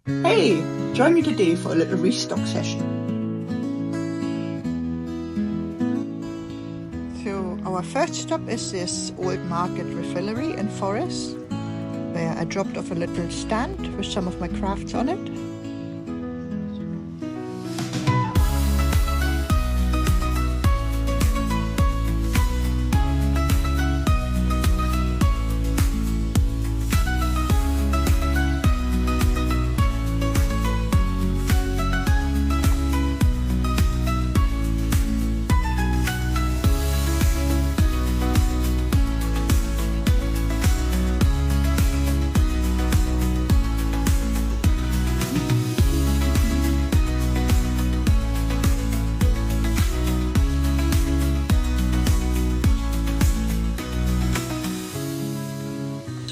Hey, join me today for a little restock session. So our first stop is this old market refillery in Forest, where I dropped off a little stand with some of my crafts on it.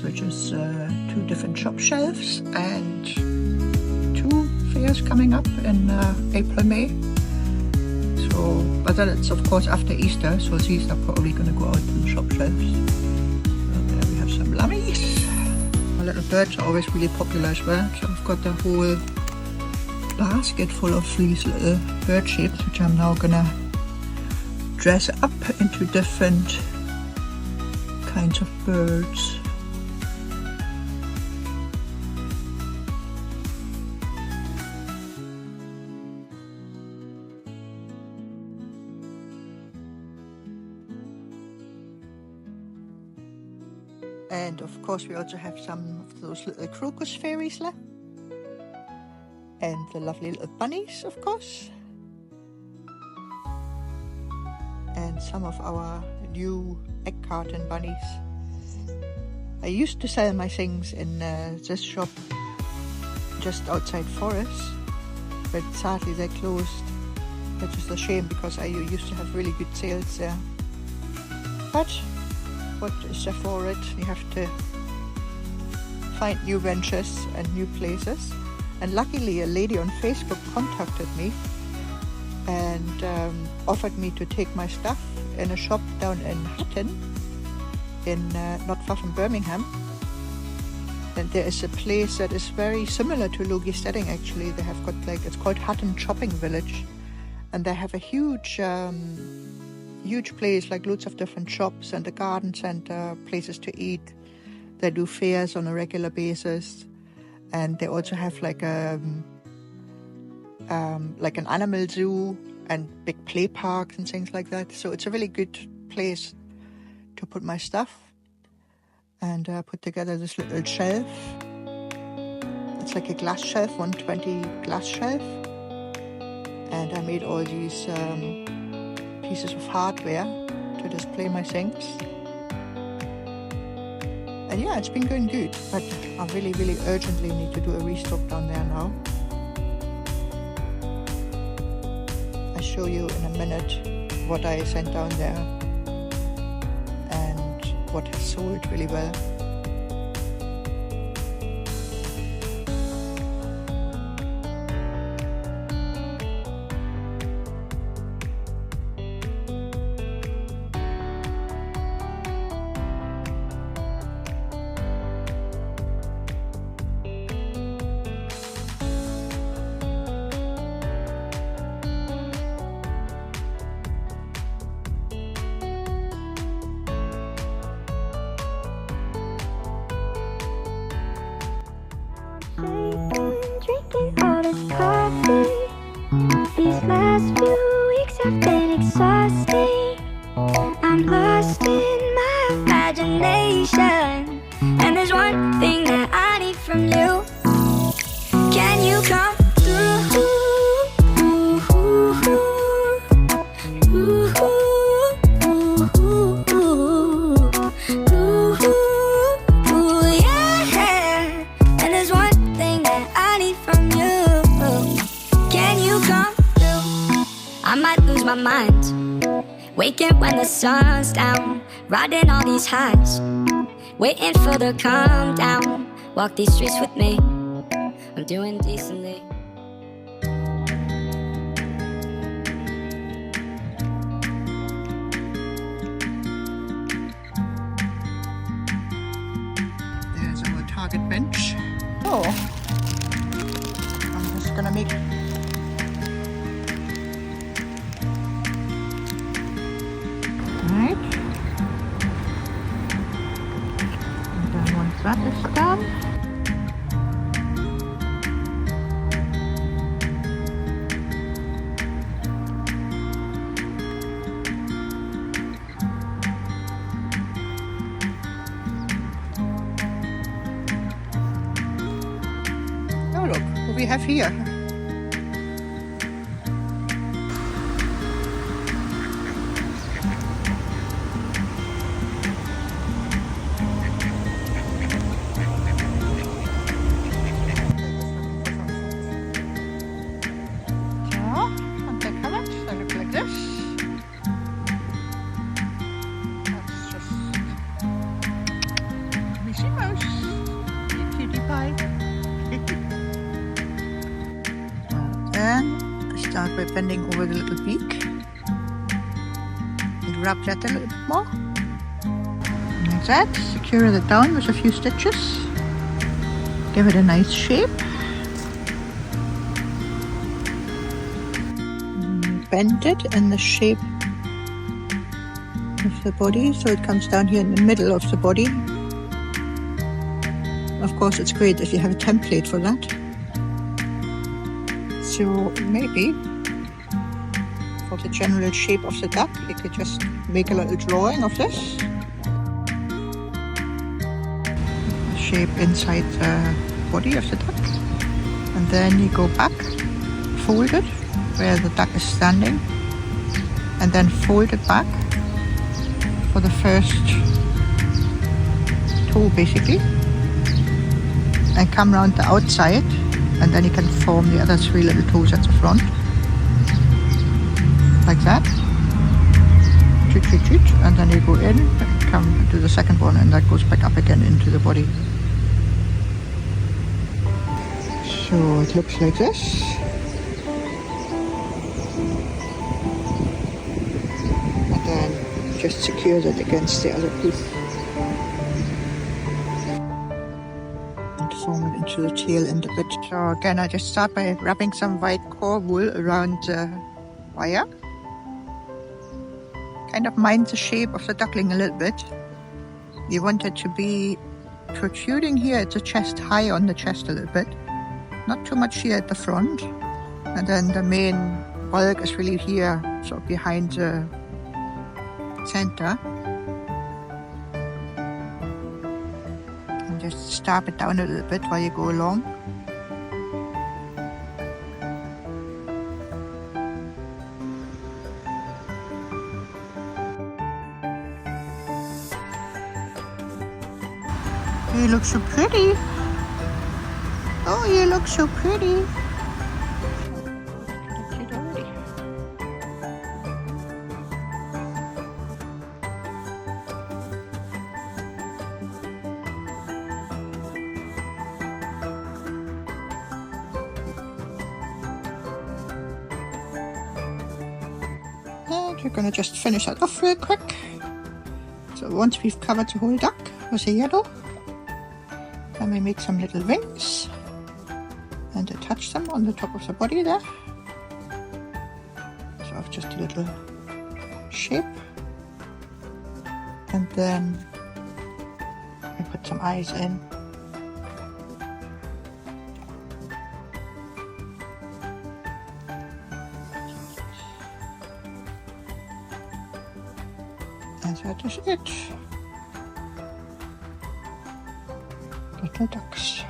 Which is 2 different shop shelves and 2 fairs coming up in April, May. So, but then it's of course after Easter, so these are probably going to go out to the shop shelves. And there we have some lummies. My little birds are always really popular as well, so I've got the whole basket full of these little bird shapes, which I'm now gonna dress up into different kinds of birds. And of course we also have some of those little crocus fairies left. And the lovely little bunnies, of course. And some of our new egg carton bunnies. I used to sell my things in this shop just outside Forest, but sadly they closed, which is a shame because I used to have really good sales there. But what is there for it? You have to find new ventures and new places. And luckily a lady on Facebook contacted me and offered me to take my stuff in a shop down in Hutton, in not far from Birmingham. And there is a place that is very similar to Logie Stedding actually. They have got it's called Hutton Shopping Village, and they have a huge huge place, like loads of different shops and a garden center, places to eat. They do fairs on a regular basis, and they also have like an animal zoo and big play parks and things like that. So it's a really good place to put my stuff. And put together this little shelf. It's like a glass shelf, 120 glass shelf. And I made all these pieces of hardware to display my things. And yeah, it's been going good, but I really, really urgently need to do a restock down there now. I'll show you in a minute what I sent down there and what has sold really well. Drinking all this coffee. These last few weeks have been exhausting. I'm lost in my imagination, and there's one thing that I need from you. Can you come through? I might lose my mind, waking when the sun's down, riding all these highs, waiting for the calm down. Walk these streets with me, I'm doing decently. There's our target bench. Oh, gonna make. Right. And then once that is done, oh look, what we have here. Then start by bending over the little beak and wrap that a little bit more. Like that, secure it down with a few stitches. Give it a nice shape. Bend it in the shape of the body so it comes down here in the middle of the body. Of course, it's great if you have a template for that. So maybe for the general shape of the duck, you could just make a little drawing of this. The shape inside the body of the duck. And then you go back, fold it where the duck is standing, and then fold it back for the first toe basically, and come around the outside, and then you can form the other three little toes at the front like that, and then you go in and come to the second one, and that goes back up again into the body. So it looks like this. And then just secure that against the other piece. Form it into the tail end of it. So again, I just start by wrapping some white core wool around the wire. Kind of mind the shape of the duckling a little bit. You want it to be protruding here at the chest, high on the chest a little bit. Not too much here at the front. And then the main bulk is really here, sort of behind the center. Just stab it down a little bit while you go along. You look so pretty. Oh, you look so pretty. We're going to just finish that off real quick. So once we've covered the whole duck with the yellow, then we make some little wings and attach them on the top of the body there. So I've just a little shape, and then I put some eyes in. And that is it. Little ducks.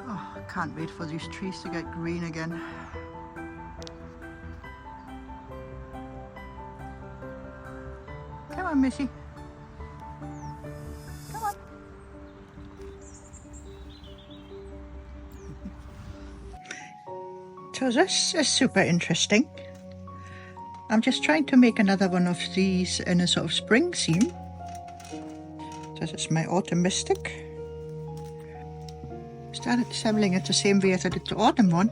Oh, I can't wait for these trees to get green again. Come on, Missy. Come on. So this is super interesting. I'm just trying to make another one of these in a sort of spring theme. This is my autumn mystic. started assembling it the same way as I did the autumn one.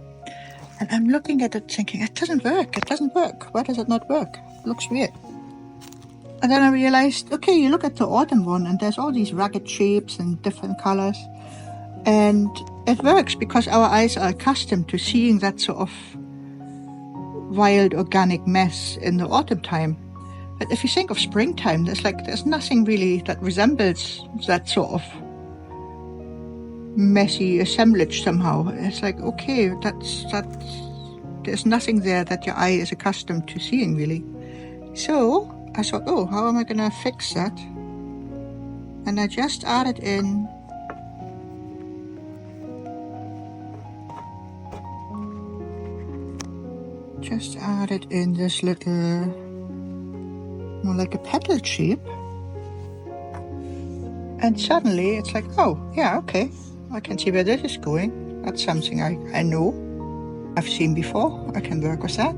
And I'm looking at it thinking, it doesn't work, it doesn't work. Why does it not work? It looks weird. And then I realized, okay, you look at the autumn one and there's all these ragged shapes and different colors. And it works because our eyes are accustomed to seeing that sort of wild organic mess in the autumn time. But if you think of springtime, there's nothing really that resembles that sort of messy assemblage somehow. It's like, okay, there's nothing there that your eye is accustomed to seeing really. So I thought, oh, how am I gonna fix that? And I just added in this little, more like a petal shape. And suddenly it's like, oh, yeah, okay, I can see where this is going. That's something I know, I've seen before. I can work with that.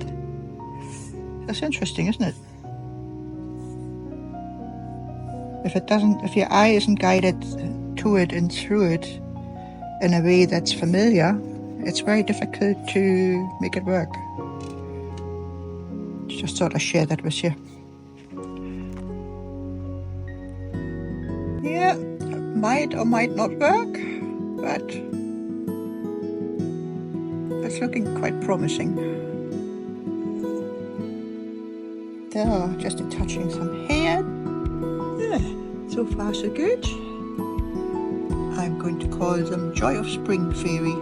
That's interesting, isn't it? If your eye isn't guided to it and through it in a way that's familiar, it's very difficult to make it work. Just thought I'd share that with you. Yeah, might or might not work, but it's looking quite promising. There, just touching some hair. So far so good. I'm going to call them Joy of Spring Fairy.